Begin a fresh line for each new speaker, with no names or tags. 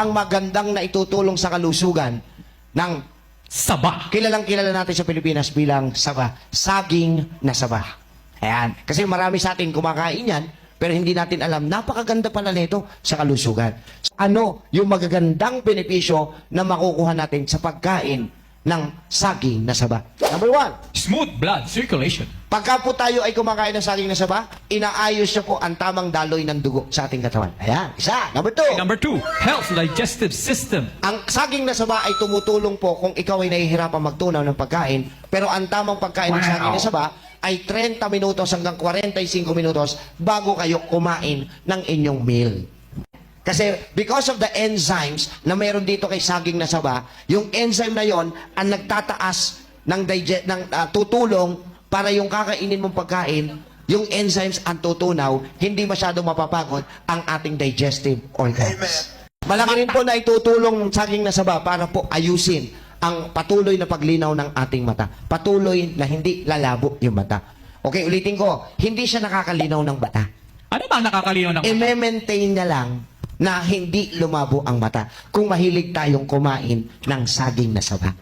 ang magandang na itutulong sa kalusugan ng
Saba.
kilalang kilala natin sa Pilipinas bilang saba. Saging na saba. Ayan. Kasi marami sa atin kumakain yan, pero hindi natin alam, napakaganda pala nito sa kalusugan. Ano yung magagandang benepisyo na makukuha natin sa pagkain ng saging na saba? Number 1,
Smooth blood circulation.
pagka po tayo ay kumakain ng saging na saba, inaayos siya po ang tamang daloy ng dugo sa ating katawan. Ayan, isa. Number 2,
Number 2, health digestive system.
ang saging na saba ay tumutulong po kung ikaw ay nahihirapan magtunaw ng pagkain, pero ang tamang pagkain ng saging na saba ay 30 minutos hanggang 45 minutos bago kayo kumain ng inyong meal. Kasi because of the enzymes na mayroon dito kay saging na saba, yung enzyme na yon ang nagtataas ng, tutulong para yung kakainin mong pagkain, yung enzymes ang tutunaw, hindi masyadong mapapagod ang ating digestive organs. Malaki rin po na itutulong ng saging na saba para po ayusin ang patuloy na paglinaw ng ating mata. Patuloy na hindi lalabo yung mata. Okay, ulitin ko, hindi siya nakakalinaw ng mata.
Ano ba ang nakakalinaw ng
I-maintain na lang na hindi lumabo ang mata kung mahilig tayong kumain ng saging na saba.